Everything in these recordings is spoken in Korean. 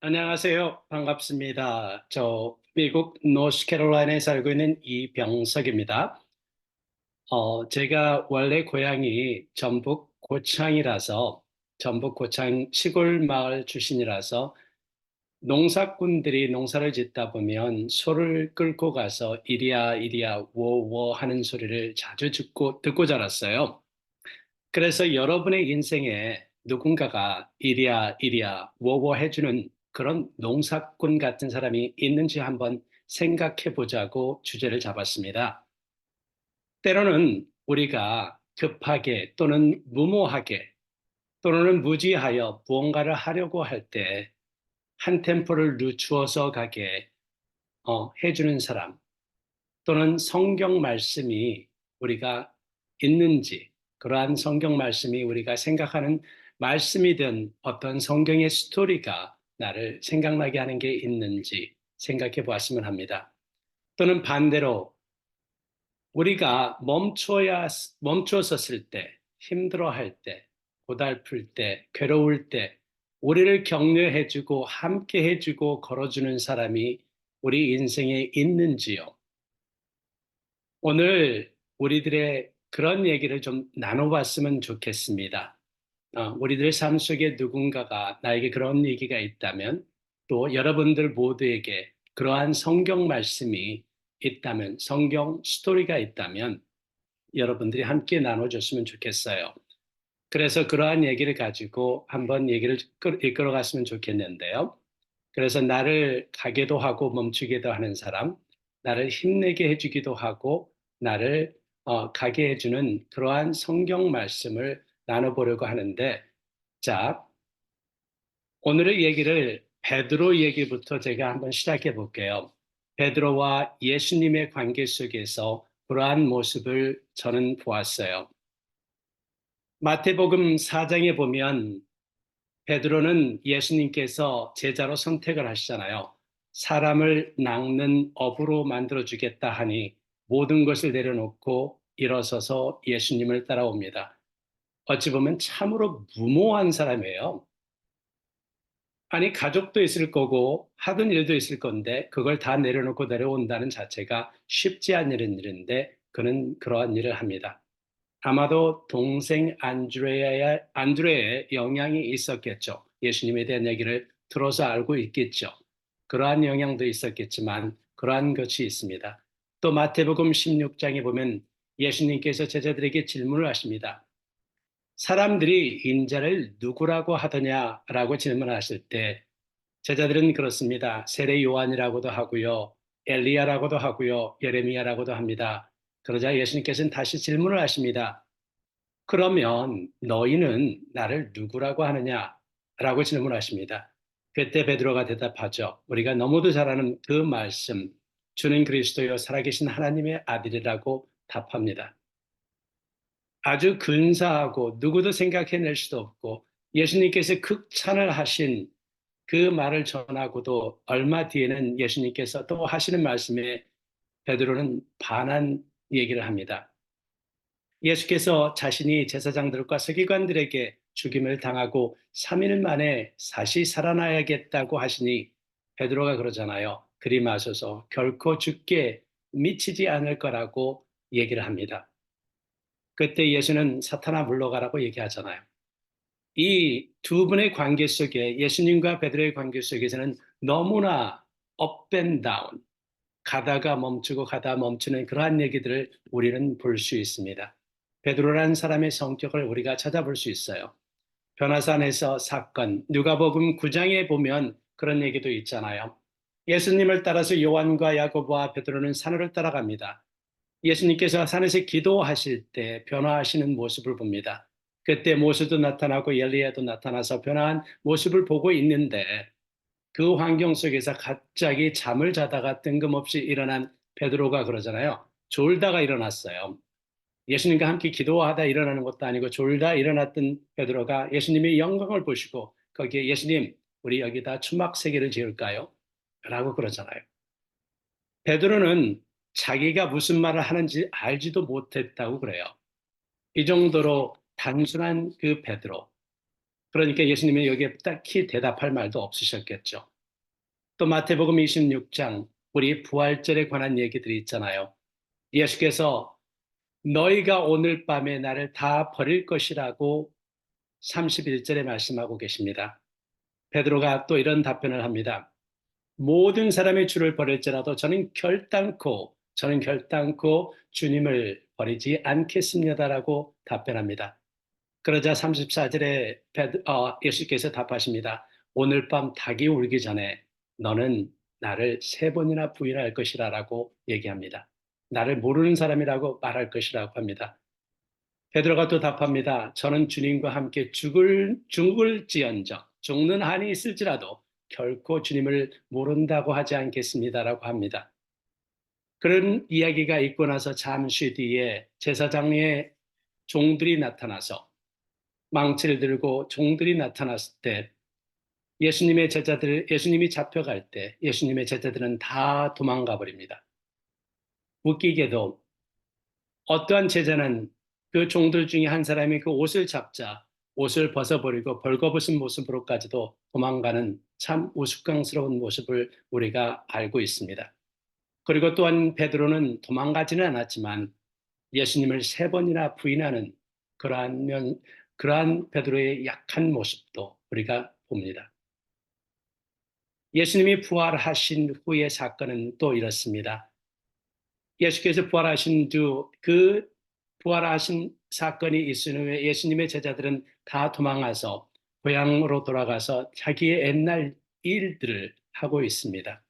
안녕하세요. 반갑습니다. 저 미국 노스캐롤라이나에 살고 있는 이병석입니다. 제가 원래 고향이 전북 고창이라서 전북 고창 시골 마을 출신이라서 농사꾼들이 농사를 짓다 보면 소를 끌고 가서 이리야 이리야 워워 하는 소리를 자주 듣고 자랐어요. 그래서 여러분의 인생에 누군가가 이리야 이리야 워워 해주는 그런 농사꾼 같은 사람이 있는지 한번 생각해 보자고 주제를 잡았습니다. 때로는 우리가 급하게 또는 무모하게 또는 무지하여 무언가를 하려고 할 때 한 템포를 늦추어서 가게 해주는 사람, 또는 성경 말씀이 우리가 있는지, 그러한 성경 말씀이 우리가 생각하는 말씀이든 어떤 성경의 스토리가 나를 생각나게 하는 게 있는지 생각해 보았으면 합니다. 또는 반대로 우리가 멈추었을 때, 힘들어할 때, 고달플 때, 괴로울 때, 우리를 격려해주고 함께 해주고 걸어주는 사람이 우리 인생에 있는지요. 오늘 우리들의 그런 얘기를 좀 나눠봤으면 좋겠습니다. 우리들의 삶 속에 누군가가 나에게 그런 얘기가 있다면, 또 여러분들 모두에게 그러한 성경 말씀이 있다면, 성경 스토리가 있다면 여러분들이 함께 나눠줬으면 좋겠어요. 그래서 그러한 얘기를 가지고 한번 얘기를 이끌어 갔으면 좋겠는데요. 그래서 나를 가게도 하고 멈추기도 하는 사람, 나를 힘내게 해주기도 하고 나를 가게 해주는 그러한 성경 말씀을 나눠보려고 하는데, 자, 오늘의 얘기를 베드로 얘기부터 제가 한번 시작해 볼게요. 베드로와 예수님의 관계 속에서 그러한 모습을 저는 보았어요. 마태복음 4장에 보면 베드로는 예수님께서 제자로 선택을 하시잖아요. 사람을 낚는 어부로 만들어주겠다 하니 모든 것을 내려놓고 일어서서 예수님을 따라옵니다. 어찌 보면 참으로 무모한 사람이에요. 아니, 가족도 있을 거고 하던 일도 있을 건데 그걸 다 내려놓고 내려온다는 자체가 쉽지 않은 일인데 그는 그러한 일을 합니다. 아마도 동생 안드레의 영향이 있었겠죠. 예수님에 대한 얘기를 들어서 알고 있겠죠. 그러한 영향도 있었겠지만 그러한 것이 있습니다. 또 마태복음 16장에 보면 예수님께서 제자들에게 질문을 하십니다. 사람들이 인자를 누구라고 하더냐라고 질문하실 때 제자들은 그렇습니다. 세례 요한이라고도 하고요. 엘리야라고도 하고요. 예레미야라고도 합니다. 그러자 예수님께서는 다시 질문을 하십니다. 그러면 너희는 나를 누구라고 하느냐? 라고 질문하십니다. 그때 베드로가 대답하죠. 우리가 너무도 잘 아는 그 말씀, 주는 그리스도요 살아계신 하나님의 아들이라고 답합니다. 아주 근사하고 누구도 생각해낼 수도 없고 예수님께서 극찬을 하신 그 말을 전하고도 얼마 뒤에는 예수님께서 또 하시는 말씀에 베드로는 반한 얘기를 합니다. 예수께서 자신이 제사장들과 서기관들에게 죽임을 당하고 3일 만에 다시 살아나야겠다고 하시니 베드로가 그러잖아요. 그리 마소서 결코 죽게 미치지 않을 거라고 얘기를 합니다. 그때 예수는 사탄아 물러가라고 얘기하잖아요. 이 두 분의 관계 속에 예수님과 베드로의 관계 속에서는 너무나 업 앤 다운, 가다가 멈추고 가다 멈추는 그러한 얘기들을 우리는 볼 수 있습니다. 베드로라는 사람의 성격을 우리가 찾아볼 수 있어요. 변화산에서 사건, 누가복음 9장에 보면 그런 얘기도 있잖아요. 예수님을 따라서 요한과 야고보와 베드로는 산으로 따라갑니다. 예수님께서 산에서 기도하실 때 변화하시는 모습을 봅니다. 그때 모세도 나타나고 엘리야도 나타나서 변화한 모습을 보고 있는데 그 환경 속에서 갑자기 잠을 자다가 뜬금없이 일어난 베드로가 그러잖아요. 졸다가 일어났어요. 예수님과 함께 기도하다 일어나는 것도 아니고 졸다 일어났던 베드로가 예수님의 영광을 보시고 거기에 예수님, 우리 여기다 초막 세 개를 지을까요? 라고 그러잖아요. 베드로는 자기가 무슨 말을 하는지 알지도 못했다고 그래요. 이 정도로 단순한 그 베드로. 그러니까 예수님이 여기에 딱히 대답할 말도 없으셨겠죠. 또 마태복음 26장 우리 부활절에 관한 얘기들이 있잖아요. 예수께서 너희가 오늘 밤에 나를 다 버릴 것이라고 31절에 말씀하고 계십니다. 베드로가 또 이런 답변을 합니다. 모든 사람의 주를 버릴지라도 저는 결단코 주님을 버리지 않겠습니다라고 답변합니다. 그러자 34절에 예수께서 답하십니다. 오늘 밤 닭이 울기 전에 너는 나를 3번이나 부인할 것이라고 얘기합니다. 나를 모르는 사람이라고 말할 것이라고 합니다. 베드로가 또 답합니다. 저는 주님과 함께 죽을지언정 죽는 한이 있을지라도 결코 주님을 모른다고 하지 않겠습니다라고 합니다. 그런 이야기가 있고 나서 잠시 뒤에 제사장의 종들이 나타나서 망치를 들고 종들이 나타났을 때 예수님이 잡혀갈 때 예수님의 제자들은 다 도망가 버립니다. 웃기게도 어떠한 제자는 그 종들 중에 한 사람이 그 옷을 잡자 옷을 벗어버리고 벌거벗은 모습으로까지도 도망가는 참 우스꽝스러운 모습을 우리가 알고 있습니다. 그리고 또한 베드로는 도망가지는 않았지만 예수님을 3번이나 부인하는 그러한 베드로의 약한 모습도 우리가 봅니다. 예수님이 부활하신 후의 사건은 또 이렇습니다. 예수께서 그 부활하신 사건이 있은 후에 예수님의 제자들은 다 도망가서 고향으로 돌아가서 자기의 옛날 일들을 하고 있습니다.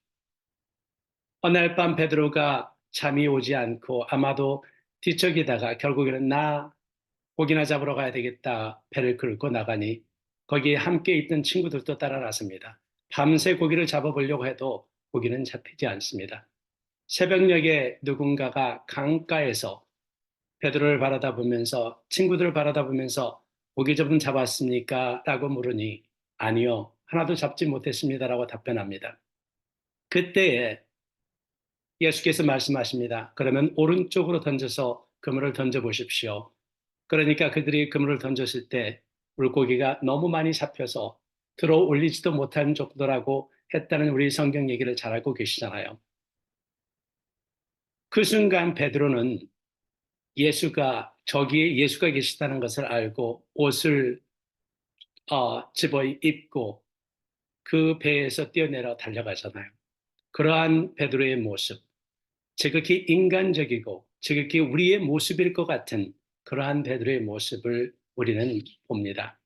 어느 날 밤 베드로가 잠이 오지 않고 아마도 뒤척이다가 결국에는 나 고기나 잡으러 가야 되겠다 배를 끌고 나가니 거기에 함께 있던 친구들도 따라 나섭니다. 밤새 고기를 잡아보려고 해도 고기는 잡히지 않습니다. 새벽녘에 누군가가 강가에서 베드로를 바라다 보면서 친구들을 바라다 보면서 고기 좀 잡았습니까? 라고 물으니 아니요 하나도 잡지 못했습니다라고 답변합니다. 그때에 예수께서 말씀하십니다. 그러면 오른쪽으로 던져서 그물을 던져보십시오. 그러니까 그들이 그물을 던졌을 때 물고기가 너무 많이 잡혀서 들어 올리지도 못한 정도라고 했다는 우리 성경 얘기를 잘 알고 계시잖아요. 그 순간 베드로는 저기에 예수가 계시다는 것을 알고 옷을 집어 입고 그 배에서 뛰어내려 달려가잖아요. 그러한 베드로의 모습, 지극히 인간적이고 지극히 우리의 모습일 것 같은 그러한 베드로의 모습을 우리는 봅니다.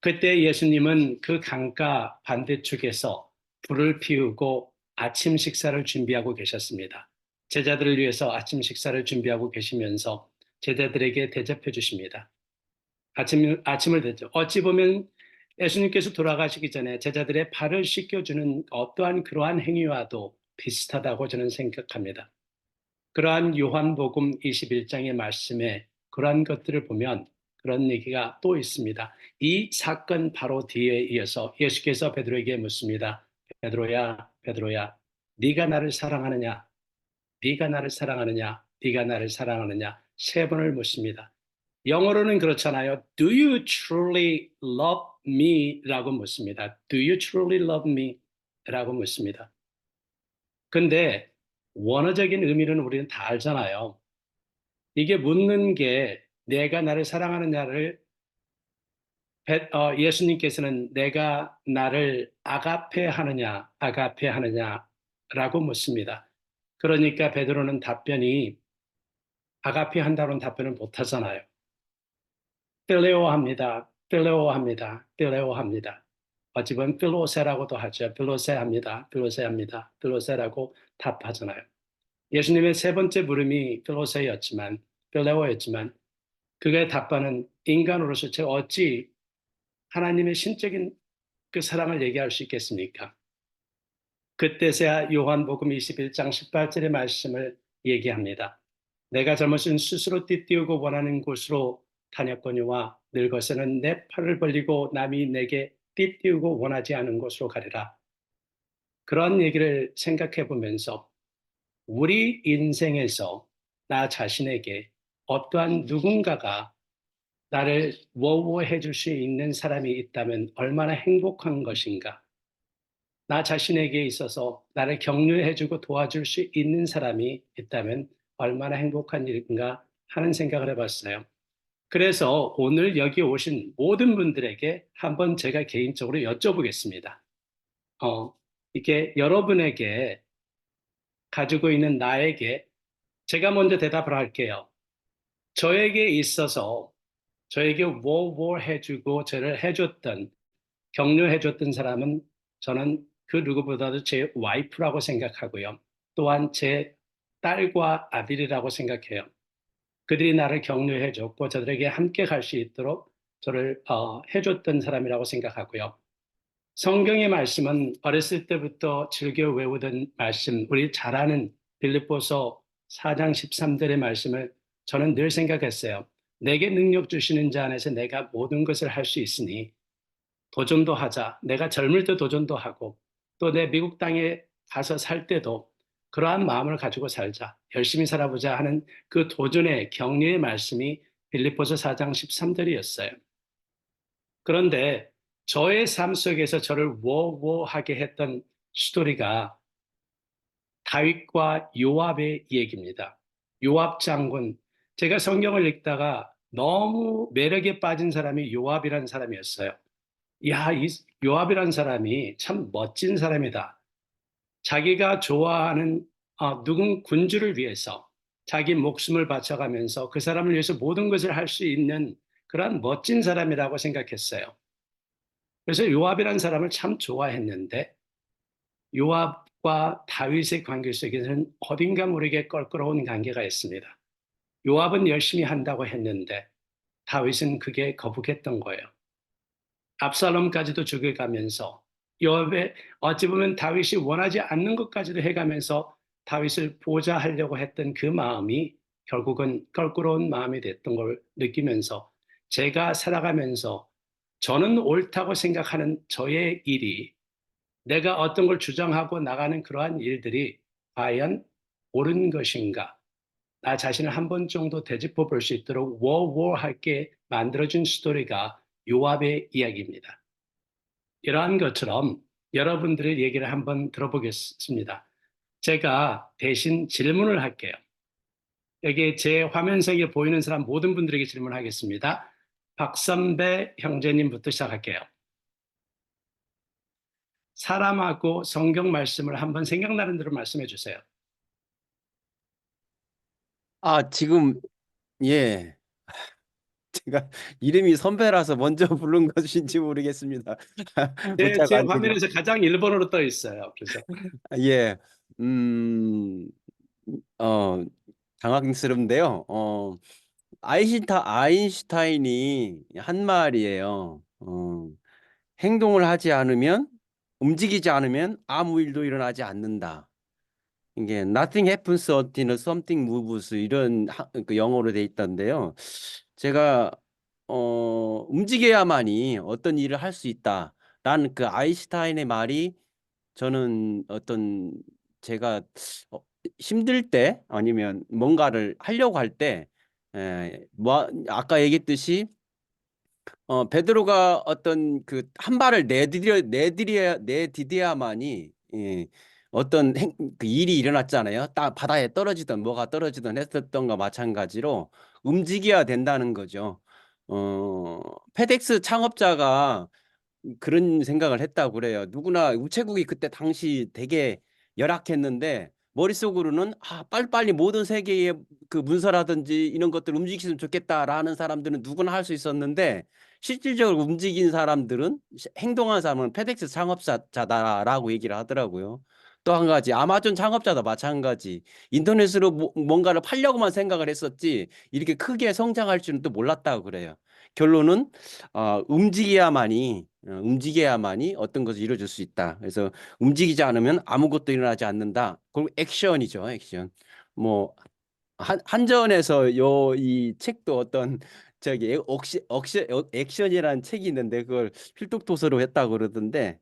그때 예수님은 그 강가 반대쪽에서 불을 피우고 아침 식사를 준비하고 계셨습니다. 제자들을 위해서 아침 식사를 준비하고 계시면서 제자들에게 대접해 주십니다. 아침을 대접. 어찌 보면 예수님께서 돌아가시기 전에 제자들의 발을 씻겨주는 어떠한 그러한 행위와도 비슷하다고 저는 생각합니다. 그러한 요한복음 21장의 말씀에 그러한 것들을 보면 그런 얘기가 또 있습니다. 이 사건 바로 뒤에 이어서 예수께서 베드로에게 묻습니다. 베드로야, 베드로야, 네가 나를 사랑하느냐? 네가 나를 사랑하느냐? 네가 나를 사랑하느냐? 3번을 묻습니다. 영어로는 그렇잖아요. Do you truly love me? 라고 묻습니다. Do you truly love me? 라고 묻습니다. 근데 원어적인 의미는 우리는 다 알잖아요. 이게 묻는 게 내가 나를 사랑하느냐를 예수님께서는 내가 나를 아가페 하느냐라고 묻습니다. 그러니까 베드로는 아가페 한다는 답변을 못 하잖아요. 필레오합니다. 어찌 보면 필로세라고도 하죠. 필로세라고 답하잖아요. 예수님의 3번째 물음이 필레오였지만 그의 답변은 인간으로서 제가 어찌 하나님의 신적인 그 사랑을 얘기할 수 있겠습니까? 그때서야 요한복음 21장 18절의 말씀을 얘기합니다. 내가 젊었을 스스로 띠띠우고 원하는 곳으로 다녔거니와 늙어서는 내 팔을 벌리고 남이 내게 띠띠우고 원하지 않은 곳으로 가리라. 그런 얘기를 생각해 보면서 우리 인생에서 나 자신에게 어떠한 누군가가 나를 워워해 줄 수 있는 사람이 있다면 얼마나 행복한 것인가. 나 자신에게 있어서 나를 격려해주고 도와줄 수 있는 사람이 있다면 얼마나 행복한 일인가 하는 생각을 해봤어요. 그래서 오늘 여기 오신 모든 분들에게 한번 제가 개인적으로 여쭤보겠습니다. 어, 이게 여러분에게 가지고 있는 나에게 제가 먼저 대답을 할게요. 저에게 있어서 저에게 뭐 해주고 저를 해줬던 격려해줬던 사람은 저는 그 누구보다도 제 와이프라고 생각하고요. 또한 제 딸과 아들이라고 생각해요. 그들이 나를 격려해줬고 저들에게 함께 갈 수 있도록 저를 해줬던 사람이라고 생각하고요. 성경의 말씀은 어렸을 때부터 즐겨 외우던 말씀, 우리 잘 아는 빌립보서 4장 13절의 말씀을 저는 늘 생각했어요. 내게 능력 주시는 자 안에서 내가 모든 것을 할 수 있으니 도전도 하자. 내가 젊을 때 도전도 하고 또 내 미국 땅에 가서 살 때도 그러한 마음을 가지고 살자. 열심히 살아보자 하는 그 도전의 격려의 말씀이 빌립보서 4장 13절이었어요. 그런데 저의 삶 속에서 저를 워워하게 했던 스토리가 다윗과 요압의 얘기입니다. 요압 장군. 제가 성경을 읽다가 너무 매력에 빠진 사람이 요압이라는 사람이었어요. 야, 이 요압이라는 사람이 참 멋진 사람이다. 자기가 좋아하는 누군 군주를 위해서 자기 목숨을 바쳐가면서 그 사람을 위해서 모든 것을 할 수 있는 그런 멋진 사람이라고 생각했어요. 그래서 요압이라는 사람을 참 좋아했는데 요압과 다윗의 관계 속에서는 어딘가 모르게 껄끄러운 관계가 있습니다. 요압은 열심히 한다고 했는데 다윗은 그게 거북했던 거예요. 압살롬까지도 죽여가면서 요압의 어찌 보면 다윗이 원하지 않는 것까지도 해가면서 다윗을 보좌하려고 했던 그 마음이 결국은 껄끄러운 마음이 됐던 걸 느끼면서 제가 살아가면서 저는 옳다고 생각하는 저의 일이 내가 어떤 걸 주장하고 나가는 그러한 일들이 과연 옳은 것인가? 나 자신을 한 번 정도 되짚어 볼 수 있도록 워워하게 만들어준 스토리가 요압의 이야기입니다. 이러한 것처럼 여러분들의 얘기를 한번 들어보겠습니다. 제가 대신 질문을 할게요. 여기 제 화면상에 보이는 사람 모든 분들에게 질문하겠습니다. 박선배 형제님부터 시작할게요. 사람하고 성경 말씀을 한번 생각나는 대로 말씀해 주세요. 지금, 예. 제가 이름이 선배라서 먼저 부른 것인지 모르겠습니다. 제 문자가 안 되네. 화면에서 가장 1번으로 떠 있어요. 그래서 예. 음, 어, 당황스럽는데요. 아인슈타인이 한 말이에요. 행동을 하지 않으면, 움직이지 않으면 아무 일도 일어나지 않는다. 이게 nothing happens until something moves 이런 그 영어로 돼 있던데요. 제가 움직여야만이 어떤 일을 할 수 있다라는 그 아인슈타인의 말이 저는 어떤 제가 어, 힘들 때 아니면 뭔가를 하려고 할 때 뭐 아까 얘기했듯이 베드로가 어떤 그 한 발을 내디뎌야만이 어떤 그 일이 일어났잖아요. 딱 바다에 떨어지든 뭐가 떨어지든 했었던 거 마찬가지로 움직여야 된다는 거죠. 페덱스 창업자가 그런 생각을 했다고 그래요. 누구나 우체국이 그때 당시 되게 열악했는데 머릿속으로는 빨리빨리 모든 세계의 그 문서라든지 이런 것들을 움직이면 좋겠다라는 사람들은 누구나 할 수 있었는데 실질적으로 움직인 사람들은 행동한 사람은 페덱스 창업자다라고 얘기를 하더라고요. 또 한 가지 아마존 창업자도 마찬가지. 인터넷으로 뭔가를 팔려고만 생각을 했었지 이렇게 크게 성장할 줄은 또 몰랐다고 그래요. 결론은 움직여야만이 어떤 것을 이루어질 수 있다. 그래서 움직이지 않으면 아무것도 일어나지 않는다. 그리고 액션이죠, 액션. 뭐 한전에서 이 책도 어떤 저기 액션이라는 책이 있는데 그걸 필독 도서로 했다고 그러던데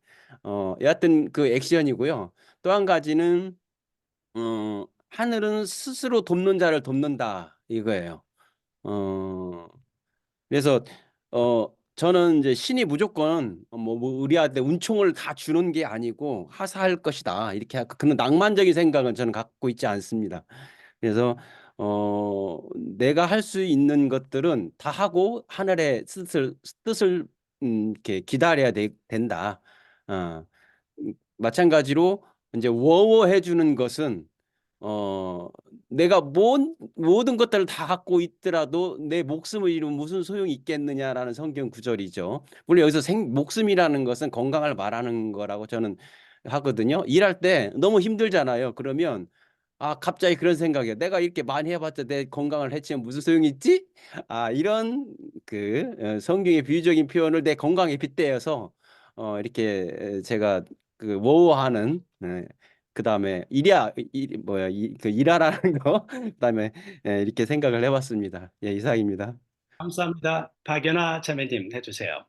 여하튼 그 액션이고요. 또 한 가지는 하늘은 스스로 돕는 자를 돕는다 이거예요. 그래서 저는 이제 신이 무조건 뭐 우리한테 은총을 다 주는 게 아니고 하사할 것이다. 이렇게 그런 낭만적인 생각은 저는 갖고 있지 않습니다. 그래서 내가 할 수 있는 것들은 다 하고 하늘의 뜻을 이렇게 기다려야 된다. 어, 마찬가지로 이제 워워해 주는 것은 어 내가 모든 것들을 다 갖고 있더라도 내 목숨을 잃으면 무슨 소용이 있겠느냐라는 성경 구절이죠. 물론 여기서 목숨이라는 것은 건강을 말하는 거라고 저는 하거든요. 일할 때 너무 힘들잖아요. 그러면 갑자기 그런 생각이에요. '내가 이렇게 많이 해 봤자 내 건강을 해치면 무슨 소용이 있지?' 이런 성경의 비유적인 표현을 내 건강에 빗대어서 이렇게 제가 워워하는, 그다음에 일하라는 거 그다음에 이렇게 생각을 해 봤습니다. 예, 이상입니다. 감사합니다. 박연아 자매님 해주세요.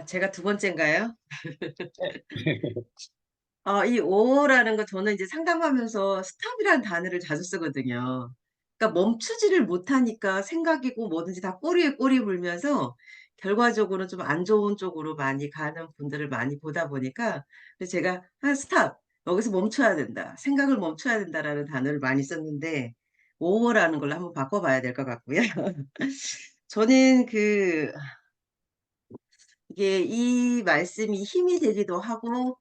제가 두 번째인가요? 네. 이 오라는 거 저는 이제 상담하면서 스탑이라는 단어를 자주 쓰거든요. 그러니까 멈추지를 못하니까 생각이고 뭐든지 다 꼬리에 꼬리 물면서 결과적으로 좀 안 좋은 쪽으로 많이 가는 분들을 많이 보다 보니까 그래서 제가 스탑. 여기서 멈춰야 된다. 생각을 멈춰야 된다라는 단어를 많이 썼는데 오라는 걸로 한번 바꿔봐야 될 것 같고요. 저는 이게 이 말씀이 힘이 되기도 하고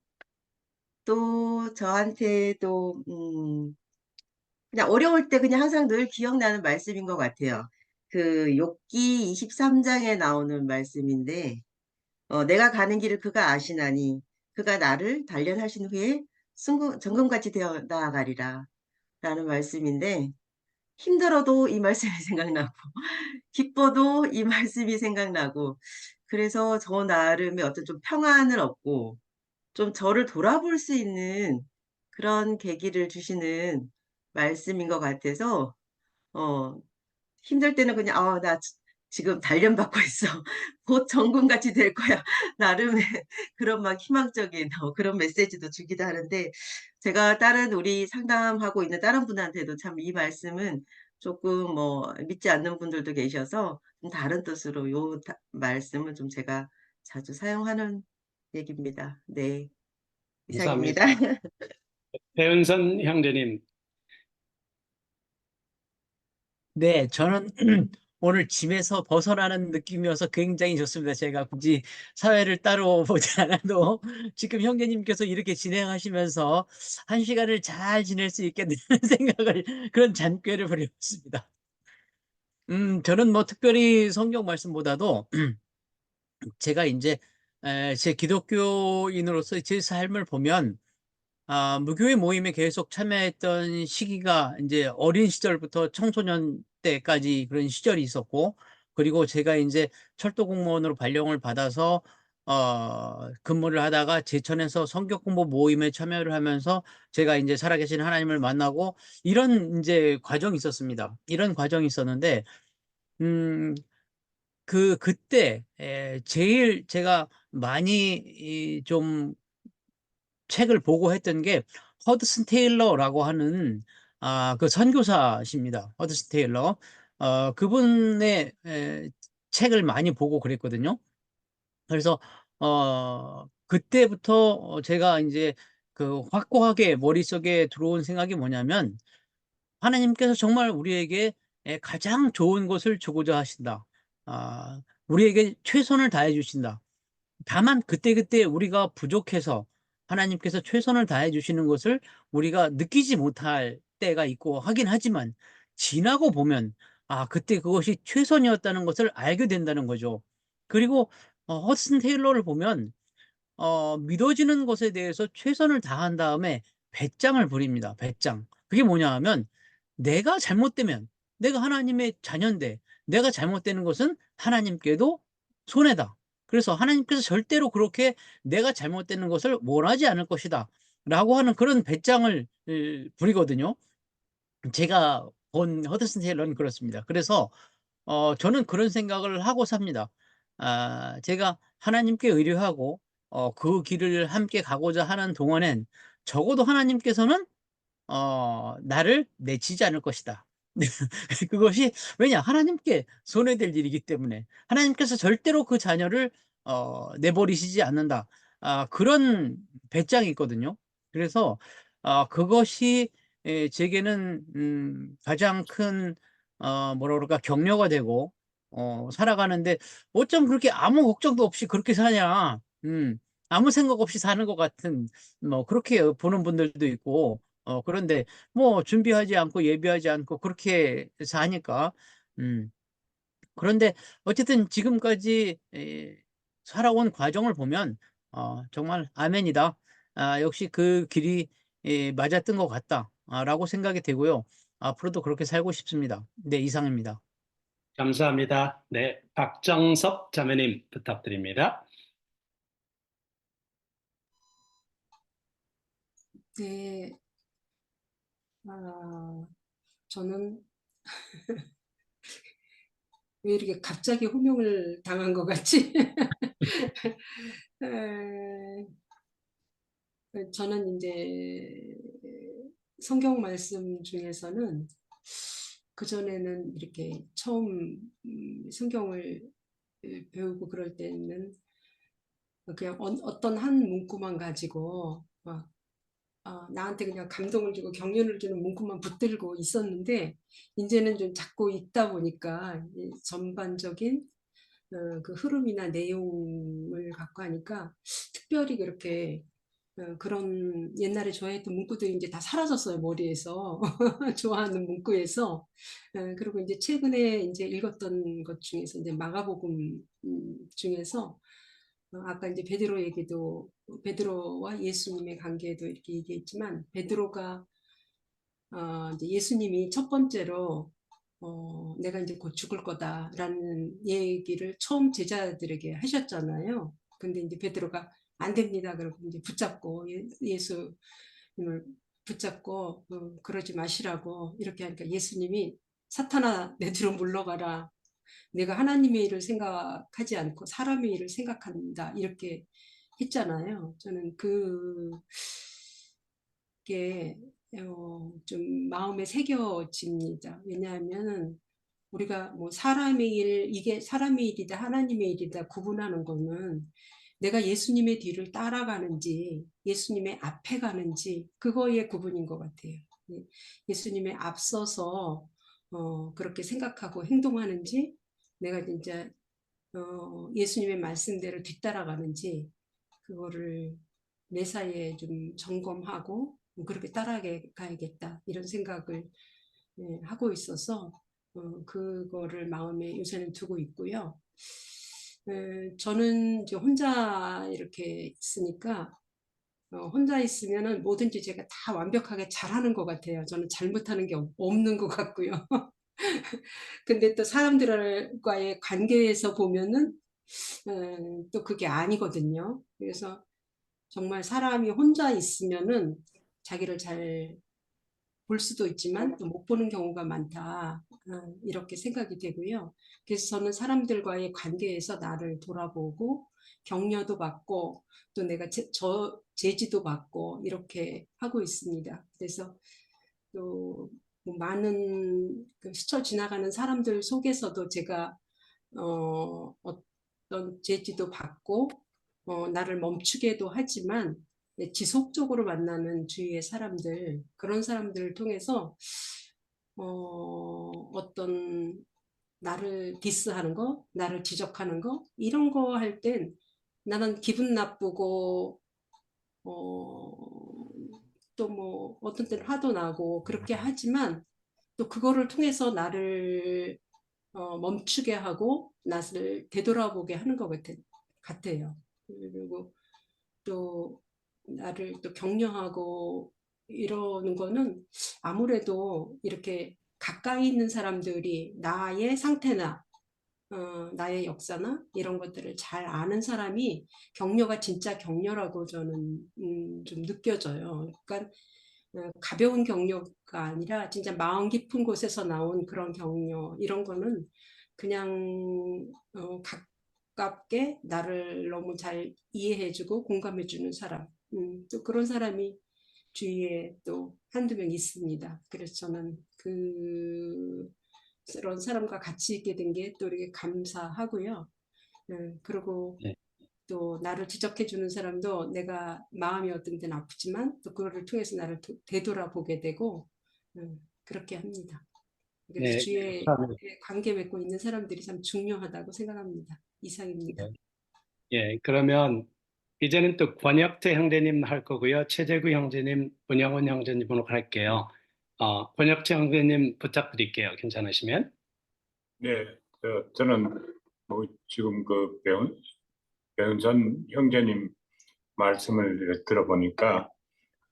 또 저한테도 그냥 어려울 때 그냥 항상 늘 기억나는 말씀인 것 같아요. 욥기 23장에 나오는 말씀인데 내가 가는 길을 그가 아시나니 그가 나를 단련하신 후에 정금같이 되어 나아가리라 라는 말씀인데 힘들어도 이 말씀이 생각나고 기뻐도 이 말씀이 생각나고 그래서 저 나름의 어떤 좀 평안을 얻고 좀 저를 돌아볼 수 있는 그런 계기를 주시는 말씀인 것 같아서 어 힘들 때는 그냥 '아 나 지금 단련받고 있어. 곧 정금같이 될 거야.' 나름의 그런 막 희망적인 그런 메시지도 주기도 하는데 제가 다른 우리 상담하고 있는 다른 분한테도 참 이 말씀은 조금 뭐 믿지 않는 분들도 계셔서 좀 다른 뜻으로 요 말씀을 좀 제가 자주 사용하는 얘기입니다. 네. 이상입니다. 감사합니다. 배은선 형제님. 네, 저는 오늘 집에서 벗어나는 느낌이어서 굉장히 좋습니다. 제가 굳이 사회를 따로 보지 않아도 지금 형제님께서 이렇게 진행하시면서 한 시간을 잘 지낼 수 있겠다는 생각을, 그런 잔꾀를 부려봤습니다. 저는 뭐 특별히 성경 말씀보다도 제가 이제 제 기독교인으로서 제 삶을 보면 무교회 모임에 계속 참여했던 시기가 이제 어린 시절부터 청소년 때까지 그런 시절이 있었고, 그리고 제가 이제 철도 공무원으로 발령을 받아서 근무를 하다가 제천에서 성격 공부 모임에 참여를 하면서 제가 이제 살아계신 하나님을 만나고 이런 이제 과정이 있었습니다. 이런 과정이 있었는데 음 그때 제일 제가 많이 좀 책을 보고 했던 게 허드슨 테일러라고 하는 그 선교사십니다. 허드슨 테일러. 그분의 책을 많이 보고 그랬거든요. 그래서 그때부터 제가 이제 확고하게 머릿속에 들어온 생각이 뭐냐면, 하나님께서 정말 우리에게 가장 좋은 것을 주고자 하신다. 우리에게 최선을 다해 주신다. 다만 그때그때 우리가 부족해서 하나님께서 최선을 다해 주시는 것을 우리가 느끼지 못할 때가 있고 하긴 하지만, 지나고 보면 그때 그것이 최선이었다는 것을 알게 된다는 거죠. 그리고 허슨 테일러를 보면 믿어지는 것에 대해서 최선을 다한 다음에 배짱을 부립니다. 배짱. 그게 뭐냐 하면, 내가 잘못되면, 내가 하나님의 자녀인데 내가 잘못되는 것은 하나님께도 손해다. 그래서 하나님께서 절대로 그렇게 내가 잘못되는 것을 원하지 않을 것이다 라고 하는 그런 배짱을 부리거든요. 제가 본 허드슨 테일러는 그렇습니다. 그래서 저는 그런 생각을 하고 삽니다. 제가 하나님께 의뢰하고 그 길을 함께 가고자 하는 동안엔 적어도 하나님께서는 나를 내치지 않을 것이다. 그것이 왜냐? 하나님께 손해될 일이기 때문에 하나님께서 절대로 그 자녀를 내버리시지 않는다. 그런 배짱이 있거든요. 그래서 그것이 제게는 가장 큰 뭐라 그럴까 격려가 되고 살아가는데 어쩜 그렇게 아무 걱정도 없이 그렇게 사냐. 아무 생각 없이 사는 것 같은 뭐 그렇게 보는 분들도 있고 그런데 뭐 준비하지 않고 예비하지 않고 그렇게 사니까 음 그런데 어쨌든 지금까지 살아온 과정을 보면 정말 '아멘이다. 역시 그 길이 맞아뜬 것 같다.' 라고 생각이 되고요. 앞으로도 그렇게 살고 싶습니다. 네, 이상입니다. 감사합니다. 네, 박정섭 자매님 부탁드립니다. 네, 저는 왜 이렇게 갑자기 호명을 당한 것 같지? 에, 저는 이제 성경 말씀 중에서는 그전에는 이렇게 처음 성경을 배우고 그럴 때는 그냥 어떤 한 문구만 가지고 막 나한테 그냥 감동을 주고 격려를 주는 문구만 붙들고 있었는데 이제는 좀 자꾸 읽다 보니까 이 전반적인 그 흐름이나 내용을 갖고 하니까 특별히 그렇게 그런 옛날에 좋아했던 문구들이 이제 다 사라졌어요, 머리에서. 좋아하는 문구에서. 그리고 이제 최근에 이제 읽었던 것 중에서 이제 마가복음 중에서 아까 이제 베드로 얘기도 베드로와 예수님의 관계도 이렇게 얘기했지만 베드로가 이제 예수님이 첫 번째로 내가 이제 곧 죽을 거다라는 얘기를 처음 제자들에게 하셨잖아요. 근데 이제 베드로가 안 됩니다. 그러고 이제 붙잡고 예수님을 붙잡고 그러지 마시라고 이렇게 하니까 예수님이 사탄아 내 뒤로 물러가라. 내가 하나님의 일을 생각하지 않고 사람의 일을 생각한다. 이렇게 했잖아요. 저는 그게 좀 마음에 새겨집니다. 왜냐하면 우리가 뭐 사람의 일, 이게 사람의 일이다, 하나님의 일이다 구분하는 거는 내가 예수님의 뒤를 따라가는지, 예수님의 앞에 가는지, 그거의 구분인 것 같아요. 예수님의 앞서서 그렇게 생각하고 행동하는지, 내가 진짜 예수님의 말씀대로 뒤따라가는지, 그거를 매사에 좀 점검하고 그렇게 따라가야겠다 이런 생각을 하고 있어서 그거를 마음에 요새는 두고 있고요. 저는 이제 혼자 이렇게 있으니까 혼자 있으면은 뭐든지 제가 다 완벽하게 잘하는 것 같아요. 저는 잘못하는 게 없는 것 같고요. 근데 또 사람들과의 관계에서 보면은 또 그게 아니거든요. 그래서 정말 사람이 혼자 있으면은 자기를 잘 볼 수도 있지만 또 못 보는 경우가 많다. 이렇게 생각이 되고요. 그래서 저는 사람들과의 관계에서 나를 돌아보고 격려도 받고 또 내가 제지도 받고 이렇게 하고 있습니다. 그래서 또뭐 많은 스쳐 지나가는 사람들 속에서도 제가 어떤 제지도 받고 나를 멈추게도 하지만 지속적으로 만나는 주위의 사람들 그런 사람들을 통해서 어떤 나를 디스하는 거, 나를 지적하는 거 이런 거 할 땐 나는 기분 나쁘고 또 뭐 어떤 때는 화도 나고 그렇게 하지만 또 그거를 통해서 나를 멈추게 하고 나를 되돌아보게 하는 것 같아요. 그리고 또 나를 또 격려하고 이러는 거는 아무래도 이렇게 가까이 있는 사람들이 나의 상태나 나의 역사나 이런 것들을 잘 아는 사람이 격려가 진짜 격려라고 저는 좀 느껴져요. 그러니까 가벼운 격려가 아니라 진짜 마음 깊은 곳에서 나온 그런 격려 이런 거는 그냥 가깝게 나를 너무 잘 이해해주고 공감해주는 사람 또 그런 사람이 주위에 또 한두 명 있습니다. 그래서 저는 그런 사람과 같이 있게 된 게 또 이렇게 감사하고요. 그리고 네. 또 나를 지적해 주는 사람도 내가 마음이 어떤 때는 아프지만 또 그거를 통해서 나를 되돌아보게 되고 그렇게 합니다. 그래서 네, 주위에 감사합니다. 관계 맺고 있는 사람들이 참 중요하다고 생각합니다. 이상입니다. 예, 그러면 이제는 또 권혁태 형제님 할 거고요. 최재구 형제님, 문영원 형제님으로 할게요. 권혁태 형제님 부탁드릴게요. 괜찮으시면. 네, 저는 뭐 지금 그 배은선 형제님 말씀을 들어보니까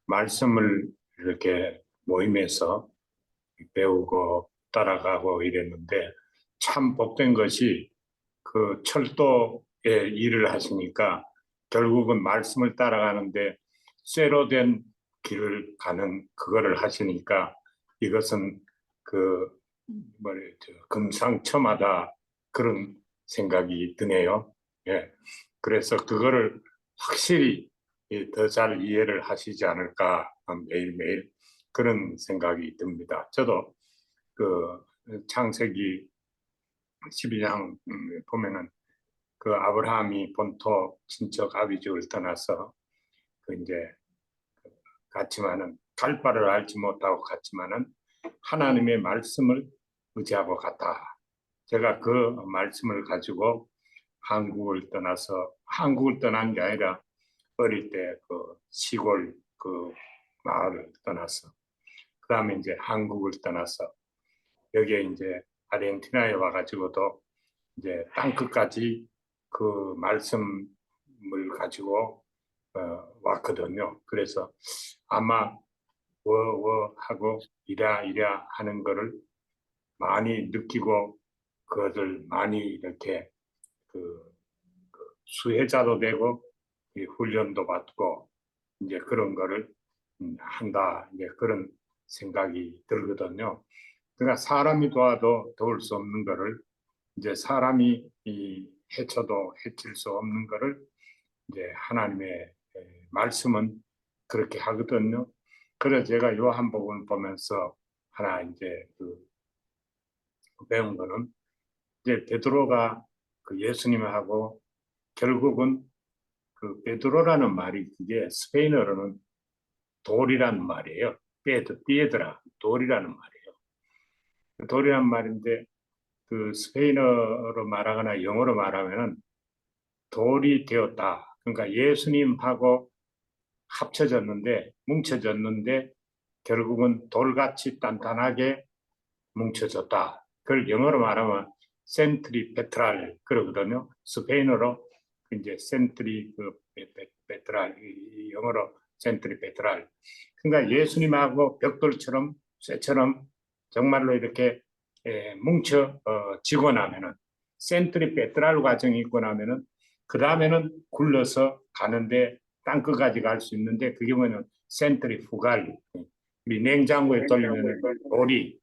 말씀을 이렇게 모임에서 배우고 따라가고 이랬는데 참 복된 것이 그 철도에 일을 하시니까 결국은 말씀을 따라가는데 쇠로 된 길을 가는 그거를 하시니까 이것은 그 금상첨화다 그런 생각이 드네요. 예. 그래서 그거를 확실히 더 잘 이해를 하시지 않을까 매일매일 그런 생각이 듭니다. 저도 그 창세기 12장 보면은 그 아브라함이 본토 친척 아비집을 떠나서 그 이제 갔지만은 갈 바를 알지 못하고 갔지만은 하나님의 말씀을 의지하고 갔다. 제가 그 말씀을 가지고 한국을 떠난 게 아니라 어릴 때 그 시골 그 마을을 떠나서 그다음에 이제 한국을 떠나서 여기에 이제 아르헨티나에 와가지고도 이제 땅끝까지 그 말씀을 가지고 왔거든요. 그래서 아마 하고 이랴 하는 거를 많이 느끼고 그것을 많이 이렇게 그 수혜자도 되고 훈련도 받고 이제 그런 거를 한다 이제 그런 생각이 들거든요. 그러니까 사람이 도와도 도울 수 없는 거를 이제 사람이 해쳐도 해칠 수 없는 거를 이제 하나님의 말씀은 그렇게 하거든요. 그래서 제가 요한복음을 보면서 하나 이제 배운 거는 이제 베드로가 그 예수님하고 결국은 그 베드로라는 말이 그게 스페인어로는 돌이라는 말이에요. 피에드라 돌이라는 말이에요. 돌이라는 말인데 그 스페인어로 말하거나 영어로 말하면은 돌이 되었다. 그러니까 예수님하고 뭉쳐졌는데 결국은 돌같이 단단하게 뭉쳐졌다. 그걸 영어로 말하면 센트리페트랄 그러거든요. 스페인어로 이제 센트리페트랄 영어로 센트리페트랄. 그러니까 예수님하고 벽돌처럼 쇠처럼 정말로 이렇게 뭉쳐지고 나면은 센트리페트랄 과정이 있고 나면은 그 다음에는 굴러서 가는데 땅끝까지 갈 수 있는데 그게 뭐냐면 센트리푸갈 우리 냉장고에 돌리면은 돌이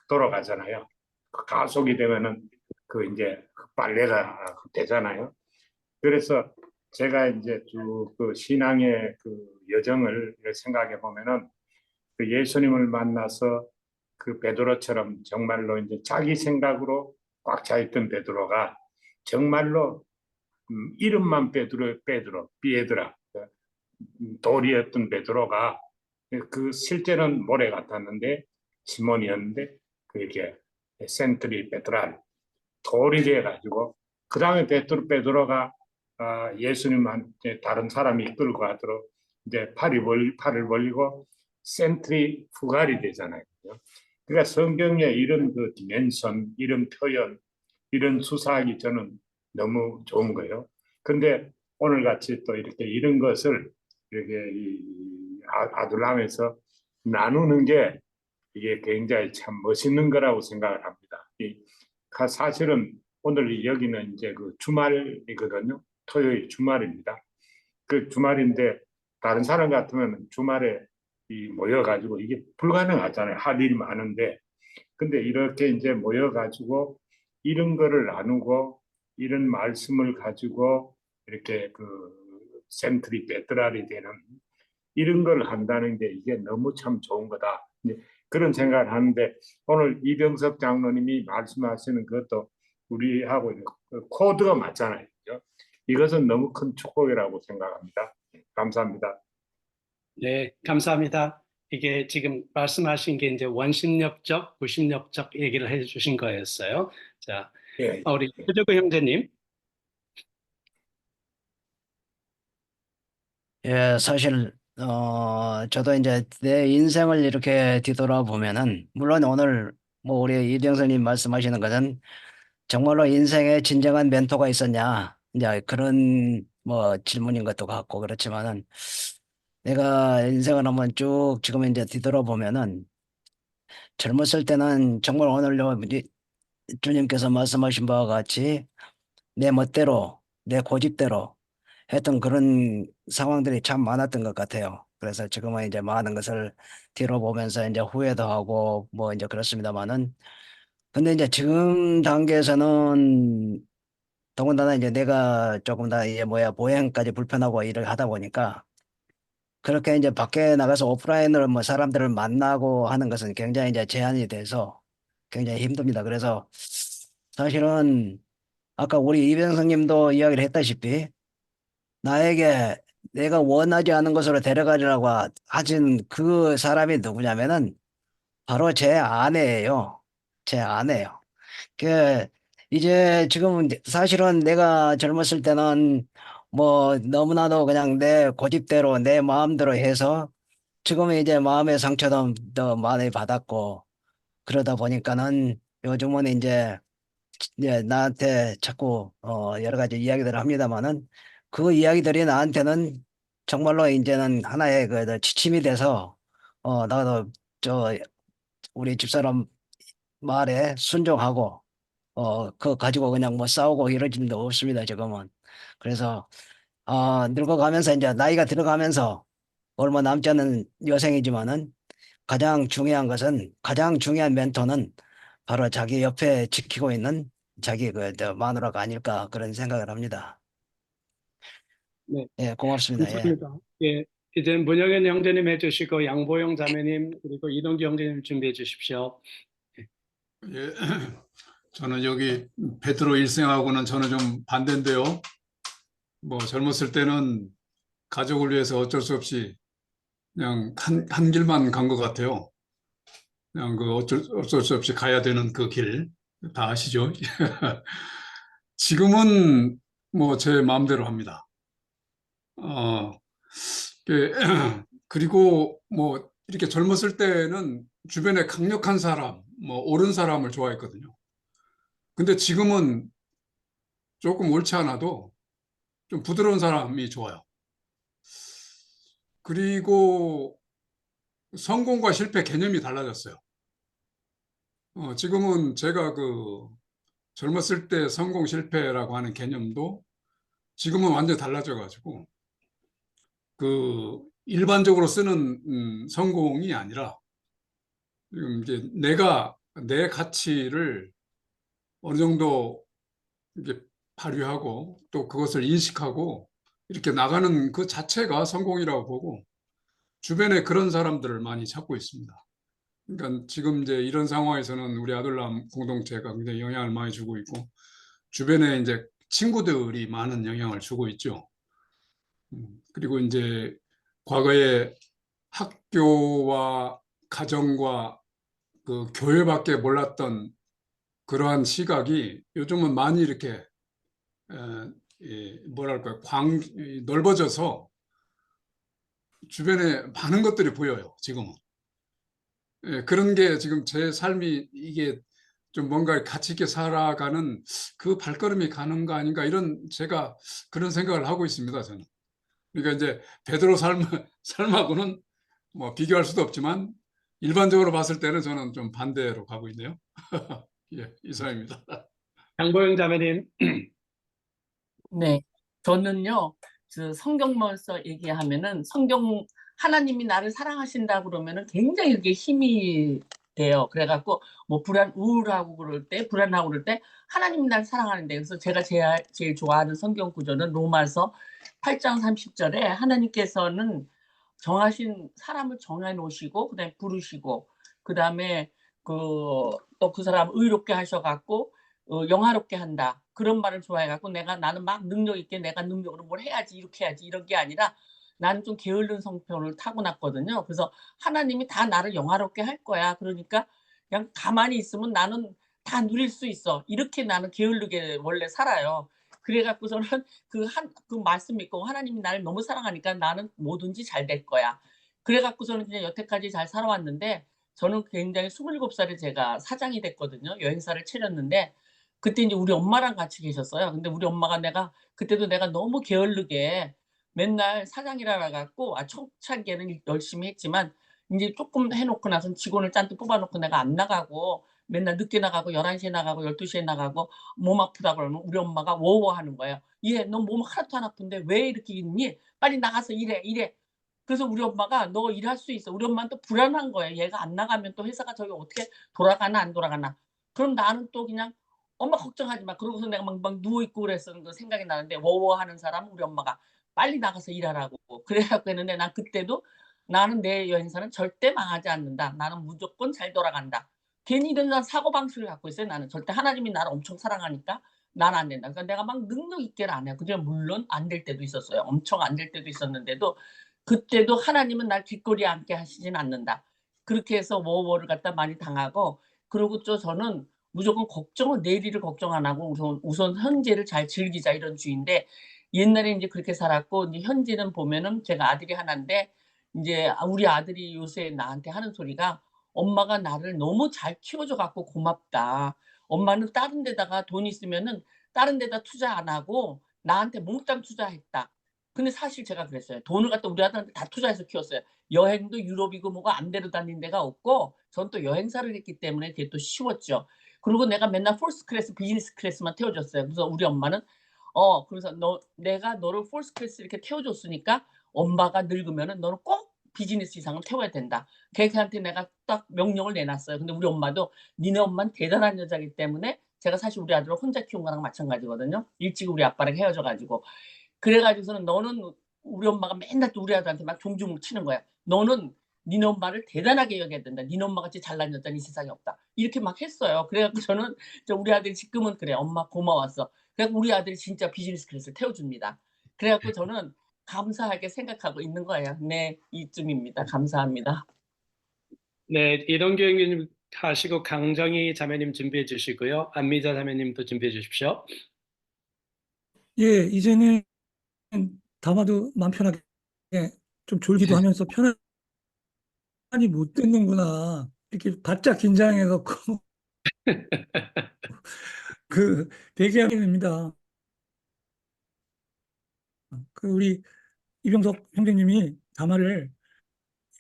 돌아가잖아요. 그 가속이 되면은 그 이제 빨래가 되잖아요. 그래서 제가 이제 쭉 그 신앙의 그 여정을 생각해 보면은 그 예수님을 만나서 그 베드로처럼 정말로 이제 자기 생각으로 꽉 차 있던 베드로가 정말로 이름만 비에드라 돌이었던 베드로가 그 실제는 모래 같았는데 시몬이었는데 그게 센트리 베드랄 돌이 돼가지고 그 다음에 베드로가 예수님한테 다른 사람이 이끌고 가도록 이제 팔을 벌리고 센트리 fu갈이 되잖아요. 그러니까 성경에 이런 그 디멘션, 이런 표현, 이런 수사하기 저는 너무 좋은 거예요. 근데 오늘 같이 또 이렇게 이런 것을 이렇게 아둘람에서 나누는 게 이게 굉장히 참 멋있는 거라고 생각을 합니다. 사실은 오늘 여기는 이제 그 주말이거든요. 토요일 주말입니다. 그 주말인데 다른 사람 같으면 주말에 모여가지고 이게 불가능하잖아요. 할 일이 많은데. 근데 이렇게 이제 모여가지고 이런 거를 나누고 이런 말씀을 가지고 이렇게 그 센트리 베드랄이 되는 이런 걸 한다는 게 이게 너무 참 좋은 거다. 이제 그런 생각을 하는데 오늘 이병섭 장로님이 말씀하시는 그것도 우리하고 그 코드가 맞잖아요. 그죠? 이것은 너무 큰 축복이라고 생각합니다. 감사합니다. 네, 감사합니다. 이게 지금 말씀하신 게 이제 원심력적, 구심력적 얘기를 해주신 거였어요. 자, 예. 우리 표저구 형제님. 예, 사실, 저도 이제 내 인생을 이렇게 뒤돌아보면은, 물론 오늘 뭐 우리 이병선님 말씀하시는 것은 정말로 인생에 진정한 멘토가 있었냐, 이제 그런 뭐 질문인 것도 같고, 그렇지만은 내가 인생을 한번 쭉 지금 이제 뒤돌아보면은 젊었을 때는 정말 오늘 주님께서 말씀하신 바와 같이 내 멋대로, 내 고집대로 했던 그런 상황들이 참 많았던 것 같아요. 그래서 지금은 이제 많은 것을 뒤로 보면서 이제 후회도 하고 뭐 이제 그렇습니다만은 근데 이제 지금 단계에서는 더군다나 이제 내가 조금 다 이제 보행까지 불편하고 일을 하다 보니까 그렇게 이제 밖에 나가서 오프라인으로 뭐 사람들을 만나고 하는 것은 굉장히 이제 제한이 돼서 굉장히 힘듭니다. 그래서 사실은 아까 우리 이병성님도 이야기를 했다시피 나에게 내가 원하지 않은 곳으로 데려가려고 하신 그 사람이 누구냐면은 바로 제 아내예요. 제 아내요. 그 이제 지금은 사실은 내가 젊었을 때는 뭐 너무나도 그냥 내 고집대로 내 마음대로 해서 지금은 이제 마음의 상처도 더 많이 받았고 그러다 보니까는 요즘은 이제 나한테 자꾸 여러 가지 이야기들을 합니다만은 그 이야기들이 나한테는 정말로 이제는 하나의 그 지침이 돼서 나도 저 우리 집사람 말에 순종하고 그거 가지고 그냥 뭐 싸우고 이러진 도 없습니다 지금은. 그래서 늙어가면서 이제 나이가 들어가면서 얼마 남지 않은 여생이지만은 가장 중요한 멘토는 바로 자기 옆에 지키고 있는 자기 마누라가 아닐까 그런 생각을 합니다. 네, 예, 고맙습니다. 예. 감사합니다. 예, 이제 문영현 형제님 해주시고 양보영 자매님 그리고 이동규 형제님 준비해 주십시오. 예, 저는 여기 베드로 일생하고는 저는 좀 반대인데요. 뭐 젊었을 때는 가족을 위해서 어쩔 수 없이 그냥 한 길만 간 것 같아요. 그냥 그 어쩔 수 없이 가야 되는 그 길 다 아시죠? 지금은 뭐 제 마음대로 합니다. 그, 그리고 뭐 이렇게 젊었을 때는 주변에 강력한 사람, 뭐 옳은 사람을 좋아했거든요. 근데 지금은 조금 옳지 않아도 좀 부드러운 사람이 좋아요. 그리고 성공과 실패 개념이 달라졌어요. 지금은 제가 그 젊었을 때 성공 실패라고 하는 개념도 지금은 완전히 달라져가지고 그 일반적으로 쓰는 성공이 아니라 지금 이제 내가 내 가치를 어느 정도 이게 발휘하고 또 그것을 인식하고 이렇게 나가는 그 자체가 성공이라고 보고 주변에 그런 사람들을 많이 찾고 있습니다. 그러니까 지금 이제 이런 상황에서는 우리 아들남 공동체가 굉장히 영향을 많이 주고 있고 주변에 이제 친구들이 많은 영향을 주고 있죠. 그리고 이제 과거에 학교와 가정과 그 교회밖에 몰랐던 그러한 시각이 요즘은 많이 이렇게 뭐랄까 넓어져서 주변에 많은 것들이 보여요. 지금은. 그런 게 지금 제 삶이 이게 좀 뭔가 가치 있게 살아가는 그 발걸음이 가는 거 아닌가 이런 제가 그런 생각을 하고 있습니다. 저는. 그러니까 이제 베드로 삶하고는 뭐 비교할 수도 없지만 일반적으로 봤을 때는 저는 좀 반대로 가고 있네요. 예, 이상입니다. 양보영 자매님. 네, 저는요, 성경에서 얘기하면은 하나님이 나를 사랑하신다 그러면은 굉장히 그게 힘이 돼요. 그래갖고 뭐 우울하고 불안하고 그럴 때 하나님이 나를 사랑하는데 그래서 제가 제일 좋아하는 성경 구절은 로마서 8장 30절에 하나님께서는 정하신 사람을 정해 놓으시고 그다음에 부르시고 그다음에 또 그 사람 의롭게 하셔 갖고 영화롭게 한다. 그런 말을 좋아해 갖고 나는 막 능력 있게 내가 능력으로 뭘 해야지 이렇게 해야지 이런 게 아니라 나는 좀 게으른 성품을 타고났거든요. 그래서 하나님이 다 나를 영화롭게 할 거야. 그러니까 그냥 가만히 있으면 나는 다 누릴 수 있어. 이렇게 나는 게으르게 원래 살아요. 그래 갖고서는 그 말씀 믿고 하나님이 나를 너무 사랑하니까 나는 뭐든지 잘 될 거야. 그래 갖고서는 그냥 여태까지 잘 살아왔는데 저는 굉장히 27살에 제가 사장이 됐거든요. 여행사를 차렸는데 그때 인제 우리 엄마랑 같이 계셨어요. 근데 우리 엄마가 그때도 내가 너무 게으르게 맨날 사장이라 갖고 초창기에는 열심히 했지만 인제 쪼끔 해 놓고 나서는 직원을 잔뜩 뽑아 놓고 내가 안 나가고 맨날 늦게 나가고 11시에 나가고 12시에 나가고 몸 아프다 그러면 우리 엄마가 워워하는 거예요. "얘 너 몸 하나도 안 아픈데 왜 이렇게 있니? 빨리 나가서 일해, 일해." 그래서 우리 엄마가 "너 일할 수 있어." 우리 엄마는 또 불안한 거예요. 얘가 안 나가면 또 회사가 저기 어떻게 돌아가나 안 돌아가나. 그럼 나는 또 그냥 "엄마 걱정하지 마." 그러고서 내가 막 누워 있고 그랬었는 거 생각이 나는데 워워하는 사람은 우리 엄마가 빨리 나가서 일하라고. 그래 갖고 했는데 난 그때도 '나는 내 여행사는 절대 망하지 않는다. 나는 무조건 잘 돌아간다.' 괜히 이런 사고방식을 갖고 있어요 나는. 절대 하나님이 나를 엄청 사랑하니까 '난 안 된다.' 그러니까 내가 막 능력 있게는 안 해요. 그냥 물론 안 될 때도 있었어요. 엄청 안 될 때도 있었는데도 그때도 하나님은 날 뒷거리에 앉게 하시진 않는다. 그렇게 해서 워워를 갖다 많이 당하고 그러고 또 저는 무조건 내일을 걱정 안 하고 우선 현재를 잘 즐기자 이런 주의인데 옛날에 인제 그렇게 살았고 인제 현재는 보면은 제가 아들이 하나인데 인제 우리 아들이 요새 나한테 하는 소리가 "엄마가 나를 너무 잘 키워 줘 갖고 고맙다. 엄마는 다른 데다가 돈 있으면은 다른 데다 투자 안 하고 나한테 몽땅 투자했다." 근데 사실 제가 그랬어요. 돈을 갖다 우리 아들한테 다 투자해서 키웠어요. 여행도 유럽이고 뭐고 안 데려다닌 데가 없고 전 또 여행사를 했기 때문에 그게 또 쉬웠죠. 그리고 내가 맨날 퍼스트 클래스, 비즈니스 클래스만 태워 줬어요. 그래서 우리 엄마는 그래서 내가 너를 퍼스트 클래스 이렇게 태워 줬으니까 엄마가 늙으면은 너는 꼭 비즈니스 이상은 태워야 된다. 걔한테 내가 딱 명령을 내놨어요. 근데 우리 엄마도 니네 엄마는 대단한 여자이기 때문에 제가 사실 우리 아들을 혼자 키운 거랑 마찬가지거든요. 일찍 우리 아빠랑 헤어져 가지고. 그래 가지고서는 "너는" 우리 엄마가 맨날 또 우리 아들한테 막 종중을 치는 거야. "너는 니네 엄마를 대단하게 여겨야 된다. 니네 엄마같이 잘난 여자는 이 세상에 없다." 이렇게 막 했어요. 그래 갖고 저는 우리 아들이 지금은 그래요. "엄마 고마웠어." 그래 갖고 우리 아들이 진짜 비즈니스 클래스를 태워 줍니다. 그래 갖고 저는 감사하게 생각하고 있는 거예요. 네. 이쯤입니다. 감사합니다. 네, 이동규 형님 하시고 강정희 자매님 준비해 주시고요. 안미자 자매님도 준비해 주십시오. 예, 이제는 담아도 마음 편하게 좀 졸기도 하면서 편안히 못 듣는구나. 이렇게 바짝 긴장해 갖고 대기하게 됩니다. 우리 이병석 형제님이 담화를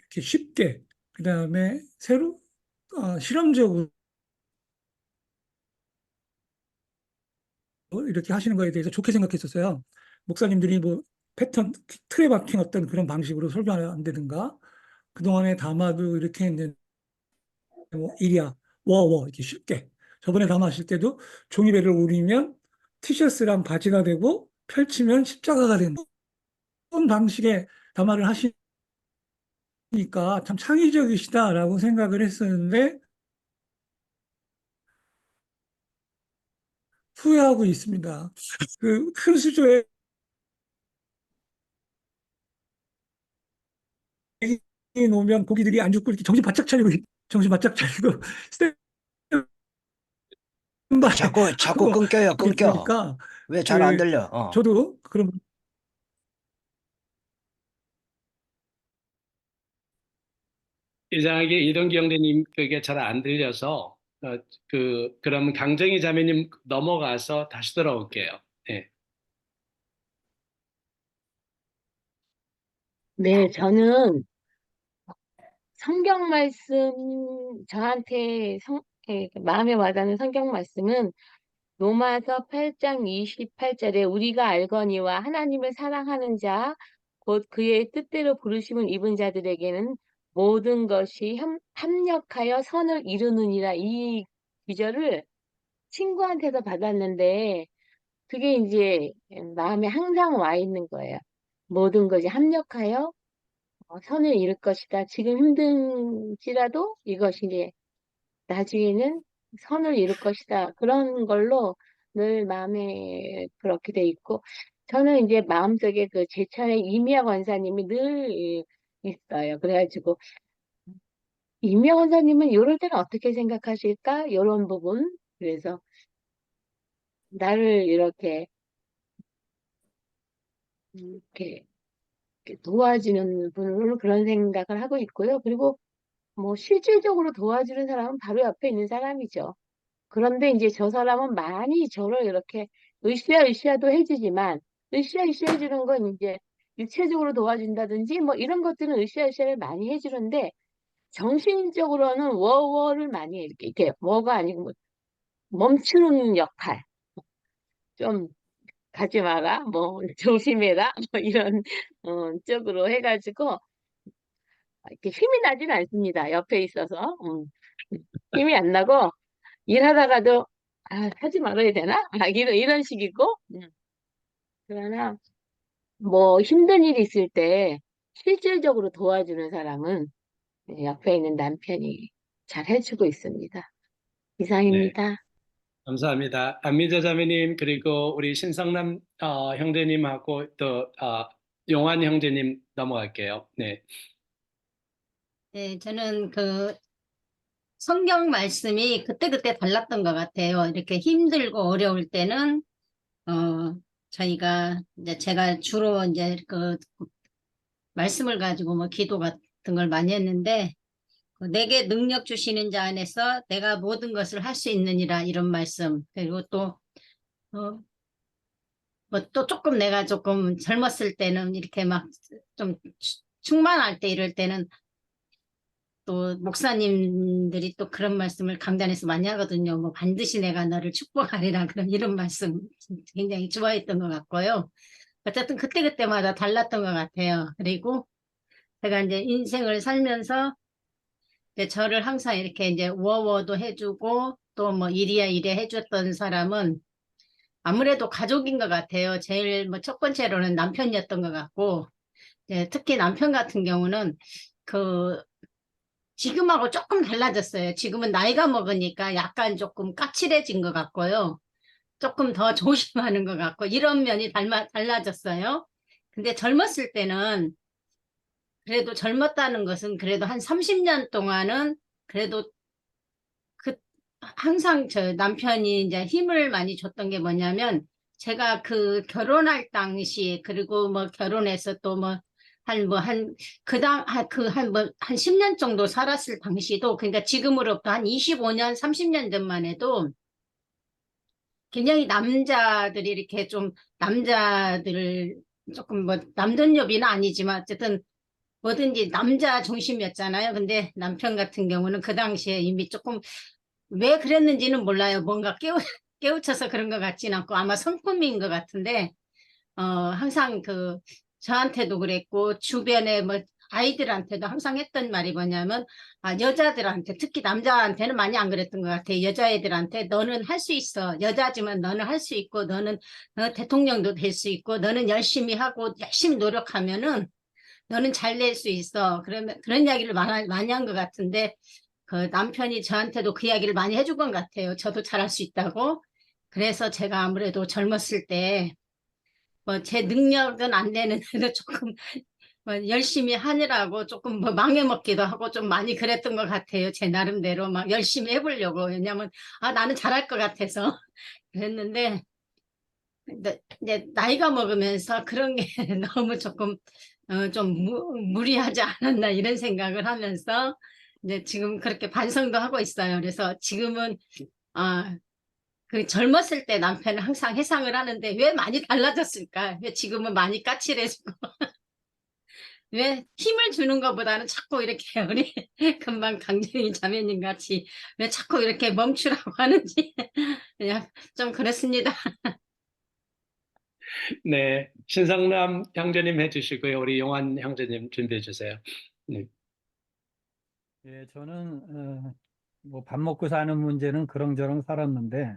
이렇게 쉽게 그다음에 실험적으로 이렇게 하시는 거에 대해서 좋게 생각했었어요. 목사님들이 뭐 패턴, 틀에 박힌 어떤 그런 방식으로 설교한다든가 그동안의 담화도 이렇게 이제 뭐 이리야 워워 이렇게 쉽게 저번에 담화하실 때도 종이배를 오리면 티셔츠랑 바지가 되고 펼치면 십자가가 되는 그런 방식의 담화를 하시니까 참 창의적이시다라고 생각을 했었는데 후회하고 있습니다. 큰 수조에 놓으면 고기들이 안 죽고 이렇게 정신 바짝 차리고 스탠바이 자꾸 끊겨요, 이렇게 끊겨. 그러니까 왜 잘 안 들려? 저도 그럼 이상하게 이동규 형제님 그게 잘 안 들려서 그러면 강정희 자매님 넘어가서 다시 돌아올게요. 네. 네, 저는 성경 말씀, 저한테 마음에 와닿는 성경 말씀은 로마서 8장 28절에 우리가 알거니와 하나님을 사랑하는 자, 곧 그의 뜻대로 부르심을 입은 자들에게는 모든 것이 합력하여 선을 이루느니라. 이 구절을 친구한테서 받았는데 그게 이제 마음에 항상 와 있는 거예요. 모든 것이 합력하여 선을 이룰 것이다. 지금 힘든지라도 이것이 이제 나중에는 선을 이룰 것이다. 그런 걸로 늘 마음에 그렇게 돼 있고, 저는 이제 마음속에 그 제천의 이미아 권사님이 늘 있어요. 그래가지고 이미아 권사님은 이럴 때는 어떻게 생각하실까? 이런 부분. 그래서 나를 이렇게 도와주는 분으로 그런 생각을 하고 있고요. 그리고 뭐 실질적으로 도와주는 사람은 바로 옆에 있는 사람이죠. 그런데 이제 저 사람은 많이 저를 이렇게 으쌰으쌰도 해주지만, 으쌰으쌰 해주는 건 이제 육체적으로 도와준다든지 뭐 이런 것들은 으쌰으쌰를 많이 해주는데, 정신적으로는 워워를 많이 해. 이렇게 워가 아니고 뭐 멈추는 역할. 좀 가지 마라, 뭐 조심해라, 뭐 이런 쪽으로 해가지고 이렇게 힘이 나진 않습니다. 옆에 있어서 힘이 안 나고 일하다가도 하지 말아야 되나? 이런 식이고. 그러나 뭐 힘든 일이 있을 때 실질적으로 도와주는 사람은 옆에 있는 남편이 잘 해주고 있습니다. 네, 이상입니다. 감사합니다. 안미자 자매님, 그리고 우리 신성남 형제님하고 또 용환 형제님 넘어갈게요. 네. 네, 저는 그 성경 말씀이 그때그때 달랐던 것 같아요. 이렇게 힘들고 어려울 때는, 저희가, 이제 제가 주로 이제 그 말씀을 가지고 뭐 기도 같은 걸 많이 했는데, 내게 능력 주시는 자 안에서 내가 모든 것을 할 수 있느니라 이런 말씀. 그리고 또, 뭐 또 조금 내가 조금 젊었을 때는 이렇게 막 좀 충만할 때 이럴 때는 또 목사님들이 또 그런 말씀을 강단에서 많이 하거든요. 뭐 반드시 내가 너를 축복하리라 그런 이런 말씀 굉장히 좋아했던 것 같고요. 어쨌든 그때그때마다 달랐던 것 같아요. 그리고 제가 이제 인생을 살면서 이제 저를 항상 이렇게 이제 워워도 해주고 또 뭐 이리야 이래 해줬던 사람은 아무래도 가족인 것 같아요. 제일 뭐 첫 번째로는 남편이었던 것 같고, 특히 남편 같은 경우는 그 지금하고 조금 달라졌어요. 지금은 나이가 먹으니까 약간 조금 까칠해진 것 같고요. 조금 더 조심하는 것 같고, 이런 면이 달라졌어요. 근데 젊었을 때는, 그래도 젊었다는 것은 그래도 한 30년 동안은 그래도 그, 항상 저 남편이 이제 힘을 많이 줬던 게 뭐냐면, 제가 그 결혼할 당시에, 그리고 뭐 결혼해서 또 뭐, 한 10년 정도 살았을 당시도, 그러니까 지금으로부터 한 25년, 30년 전만 해도 굉장히 남자들이 이렇게 좀, 남자들, 조금 뭐, 남존여비는 아니지만, 어쨌든 뭐든지 남자 중심이었잖아요. 근데 남편 같은 경우는 그 당시에 이미 조금 왜 그랬는지는 몰라요. 뭔가 깨우쳐서 그런 것 같지는 않고 아마 성품인 것 같은데, 항상 저한테도 그랬고, 주변에 뭐, 아이들한테도 항상 했던 말이 뭐냐면, 여자들한테, 특히 남자한테는 많이 안 그랬던 것 같아요. 여자애들한테, 너는 할 수 있어. 여자지만 너는 할 수 있고, 너는 대통령도 될 수 있고, 너는 열심히 하고, 열심히 노력하면은, 너는 잘 낼 수 있어. 그런 이야기를 많이 한 것 같은데, 그 남편이 저한테도 그 이야기를 많이 해준 것 같아요. 저도 잘할 수 있다고. 그래서 제가 아무래도 젊었을 때, 뭐 제 능력은 안 되는데도 조금 뭐 열심히 하느라고 조금 뭐 망해먹기도 하고 좀 많이 그랬던 것 같아요. 제 나름대로 막 열심히 해보려고. 왜냐면, 나는 잘할 것 같아서 그랬는데, 근데 이제 나이가 먹으면서 그런 게 너무 조금 좀 무리하지 않았나 이런 생각을 하면서 이제 지금 그렇게 반성도 하고 있어요. 그래서 지금은 그 젊었을 때 남편은 항상 해상을 하는데 왜 많이 달라졌을까? 왜 지금은 많이 까칠해지고 왜 힘을 주는 것보다는 자꾸 이렇게 우리 금방 강진희 자매님 같이 왜 자꾸 이렇게 멈추라고 하는지 그냥 좀 그렇습니다. 네, 신성남 형제님 해주시고요. 우리 용환 형제님 준비해 주세요. 네. 예, 저는 뭐 밥 먹고 사는 문제는 그렁저렁 살았는데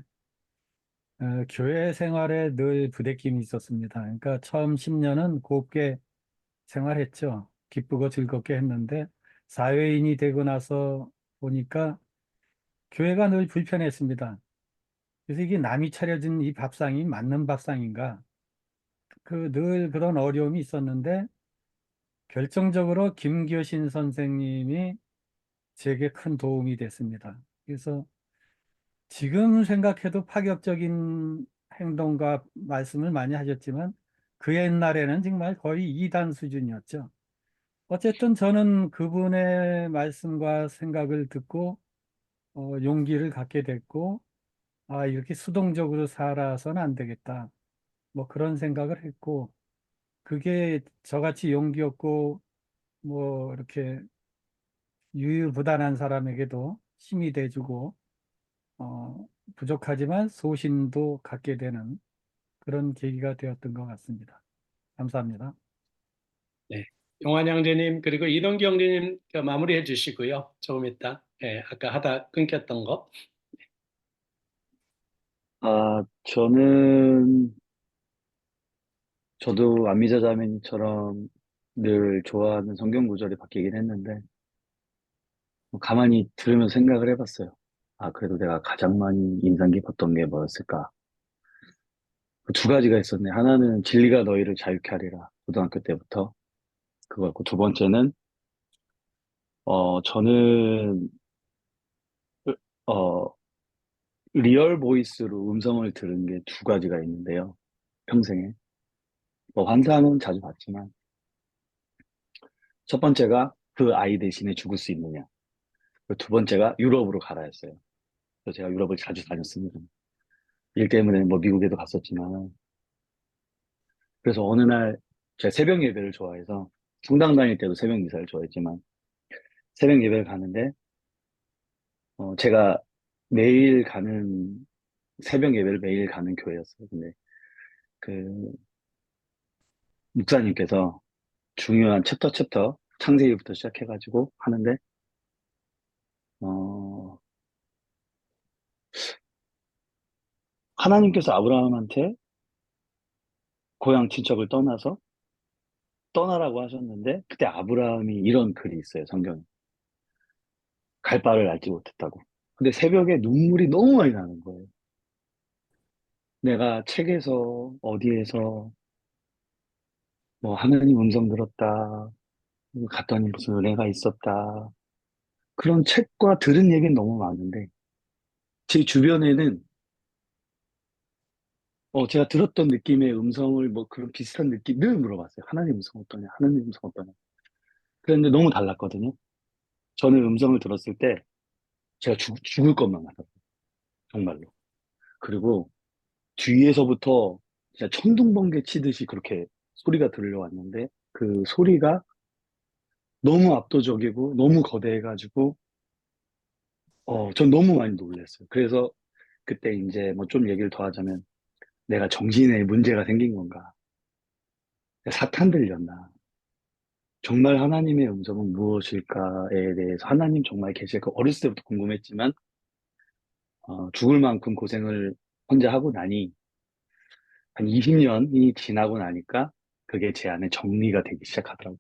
교회 생활에 늘 부대낌이 있었습니다. 그러니까 처음 10년은 곱게 생활했죠. 기쁘고 즐겁게 했는데 사회인이 되고 나서 보니까 교회가 늘 불편했습니다. 그래서 이게 남이 차려진 이 밥상이 맞는 밥상인가? 늘 그런 어려움이 있었는데 결정적으로 김교신 선생님이 제게 큰 도움이 됐습니다. 그래서 지금 생각해도 파격적인 행동과 말씀을 많이 하셨지만 그 옛날에는 정말 거의 이단 수준이었죠. 어쨌든 저는 그분의 말씀과 생각을 듣고 용기를 갖게 됐고, 아, 이렇게 수동적으로 살아서는 안 되겠다. 뭐 그런 생각을 했고, 그게 저같이 용기 없고, 뭐 이렇게 유유부단한 사람에게도 힘이 돼주고, 어, 부족하지만 소신도 갖게 되는 그런 계기가 되었던 것 같습니다. 감사합니다. 네. 용환 형제님, 그리고 이동기 형제님 마무리해 주시고요. 조금 이따, 아까 하다 끊겼던 거. 저도 안미자 자매님처럼 늘 좋아하는 성경 구절이 바뀌긴 했는데, 가만히 들으면서 생각을 해봤어요. 그래도 내가 가장 많이 인상 깊었던 게 뭐였을까? 두 가지가 있었네. 하나는 진리가 너희를 자유케 하리라. 고등학교 때부터. 그거였고, 두 번째는, 저는, 어, 리얼 보이스로 음성을 들은 게 두 가지가 있는데요. 평생에. 뭐, 환상은 자주 봤지만, 첫 번째가 그 아이 대신에 죽을 수 있느냐. 그리고 두 번째가 유럽으로 가라였어요. 그래서 제가 유럽을 자주 다녔습니다. 일 때문에 뭐 미국에도 갔었지만. 그래서 어느 날 제가 새벽 예배를 좋아해서 성당 다닐 때도 새벽 미사를 좋아했지만 새벽 예배를 가는데 제가 매일 가는 새벽 예배를 매일 가는 교회였어요. 근데 그 목사님께서 중요한 챕터 창세기부터 시작해가지고 하는데 어, 하나님께서 아브라함한테 고향 친척을 떠나라고 하셨는데 그때 아브라함이 이런 글이 있어요. 성경에. 갈 바를 알지 못했다고. 근데 새벽에 눈물이 너무 많이 나는 거예요. 내가 책에서 어디에서 뭐 하나님 음성 들었다. 갔더니 무슨 은혜가 있었다. 그런 책과 들은 얘기는 너무 많은데 제 주변에는 제가 들었던 느낌의 음성을 뭐 그런 비슷한 느낌 늘 물어봤어요. 하나님 음성 어떠냐? 하나님 음성 어떠냐? 그런데 너무 달랐거든요. 저는 음성을 들었을 때 제가 죽을 것만 같았어요. 정말로. 그리고 뒤에서부터 진짜 천둥번개 치듯이 그렇게 소리가 들려왔는데 그 소리가 너무 압도적이고 너무 거대해가지고 전 너무 많이 놀랐어요. 그래서 그때 이제 뭐 좀 얘기를 더 하자면 내가 정신에 문제가 생긴 건가? 사탄 들렸나? 정말 하나님의 음성은 무엇일까에 대해서 하나님 정말 계실까? 어렸을 때부터 궁금했지만 죽을 만큼 고생을 혼자 하고 나니 한 20년이 지나고 나니까 그게 제 안에 정리가 되기 시작하더라고요.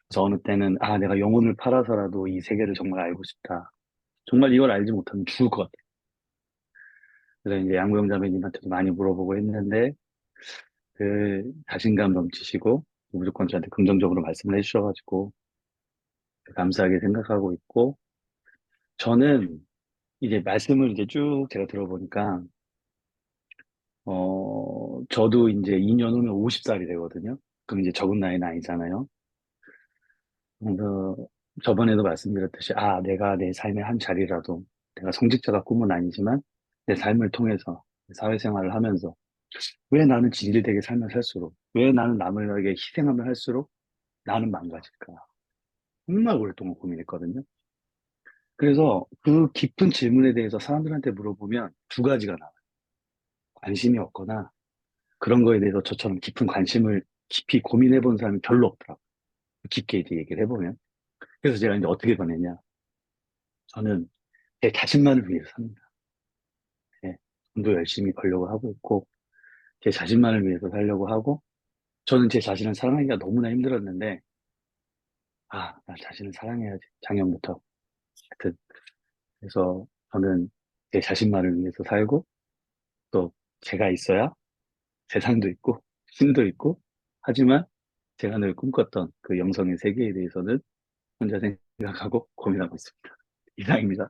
그래서 어느 때는 내가 영혼을 팔아서라도 이 세계를 정말 알고 싶다. 정말 이걸 알지 못하면 죽을 것 같아요. 그래서 이제 양구영 자매님한테도 많이 물어보고 했는데 그 자신감 넘치시고 무조건 저한테 긍정적으로 말씀을 해주셔가지고 감사하게 생각하고 있고 저는 이제 말씀을 이제 쭉 제가 들어보니까 저도 이제 2년 후면 50살이 되거든요. 그럼 이제 적은 나이는 아니잖아요. 그래서 저번에도 말씀드렸듯이 내가 내 삶의 한 자리라도 내가 성직자가 꿈은 아니지만 내 삶을 통해서 사회생활을 하면서 왜 나는 진실되게 살면 살수록 왜 나는 남을 위해 희생하면 할수록 나는 망가질까? 정말 오랫동안 고민했거든요. 그래서 그 깊은 질문에 대해서 사람들한테 물어보면 두 가지가 나와요. 관심이 없거나 그런 거에 대해서 저처럼 깊은 관심을 깊이 고민해 본 사람이 별로 없더라고요. 깊게 이제 얘기를 해보면. 그래서 제가 이제 어떻게 보냈냐. 저는 제 자신만을 위해서 삽니다. 돈도 열심히 벌려고 하고 있고, 제 자신만을 위해서 살려고 하고, 저는 제 자신을 사랑하기가 너무나 힘들었는데, 나 자신을 사랑해야지. 작년부터. 하여튼, 그래서 저는 제 자신만을 위해서 살고, 또 제가 있어야 세상도 있고, 신도 있고, 하지만 제가 늘 꿈꿨던 그 영성의 세계에 대해서는 혼자 생각하고 고민하고 있습니다. 이상입니다.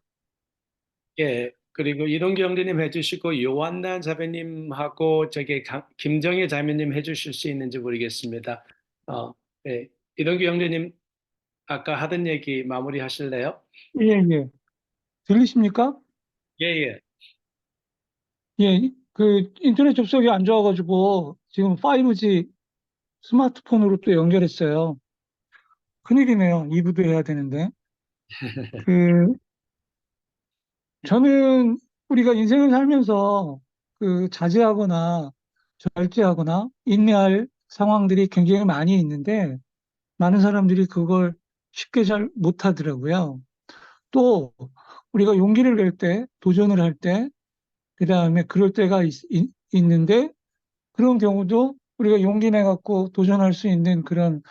예, 그리고 이동규 형제님 해주시고 요한나 자매님하고 김정혜 자매님 해주실 수 있는지 모르겠습니다. 예, 이동규 형제님 아까 하던 얘기 마무리 하실래요? 예, 예. 들리십니까? 예, 예. 예, 그 인터넷 접속이 안 좋아가지고 지금 5G 스마트폰으로 또 연결했어요. 큰일이네요. 2부도 해야 되는데. 그 저는 우리가 인생을 살면서 그 자제하거나 절제하거나 인내할 상황들이 굉장히 많이 있는데 많은 사람들이 그걸 쉽게 잘 못하더라고요. 또 우리가 용기를 낼 때, 도전을 할 때, 그 다음에 그럴 때가 있는데 그런 경우도 우리가 용기 내 갖고 도전할 수 있는 그런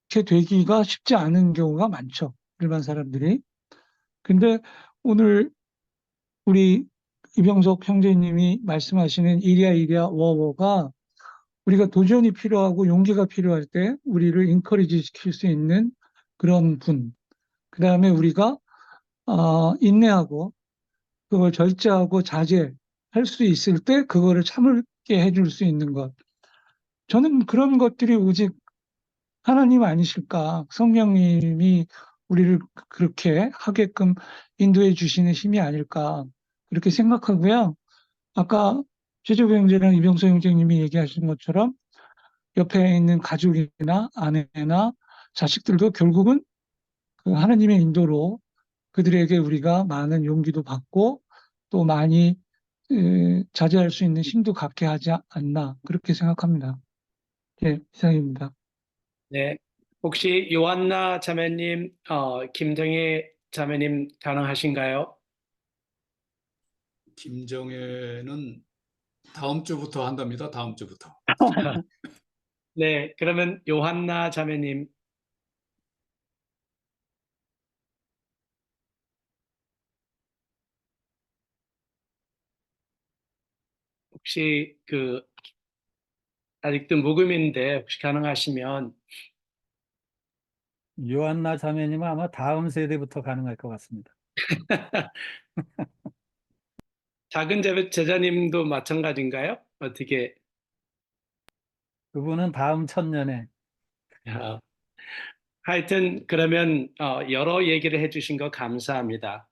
이렇게 되기가 쉽지 않은 경우가 많죠. 일반 사람들이. 근데 오늘 우리 이병석 형제님이 말씀하시는 이랴 워워가 우리가 도전이 필요하고 용기가 필요할 때 우리를 인커리지 시킬 수 있는 그런 분. 그 다음에 우리가 인내하고 그걸 절제하고 자제할 수 있을 때 그거를 참을게 해줄 수 있는 것. 저는 그런 것들이 오직 하나님 아니실까? 성령님이 우리를 그렇게 하게끔 인도해 주시는 힘이 아닐까? 그렇게 생각하고요. 아까 최재구 형제랑 이병서 형제님이 얘기하신 것처럼 옆에 있는 가족이나 아내나 자식들도 결국은 그 하나님의 인도로 그들에게 우리가 많은 용기도 받고 또 많이 자제할 수 있는 힘도 갖게 하지 않나 그렇게 생각합니다. 예, 이상입니다. 네. 혹시 요한나 자매님, 김정혜 자매님 가능하신가요? 김정혜는 다음 주부터 한답니다. 다음 주부터. 네, 그러면 요한나 자매님. 혹시 아직도 묵음인데 혹시 가능하시면 요한나 자매님은 아마 다음 세대부터 가능할 것 같습니다. 작은 제자님도 마찬가지인가요? 어떻게? 그분은 다음 천년에. 하여튼 그러면 여러 얘기를 해주신 거 감사합니다.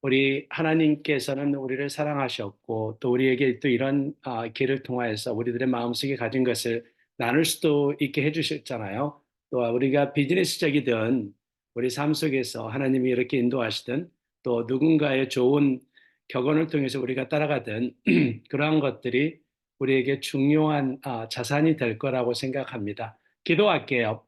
우리 하나님께서는 우리를 사랑하셨고 또 우리에게 또 이런 길을 통하여서 우리들의 마음속에 가진 것을 나눌 수도 있게 해주셨잖아요. 또 우리가 비즈니스적이든 우리 삶 속에서 하나님이 이렇게 인도하시든 또 누군가의 좋은 격언을 통해서 우리가 따라가든 그러한 것들이 우리에게 중요한 자산이 될 거라고 생각합니다. 기도할게요.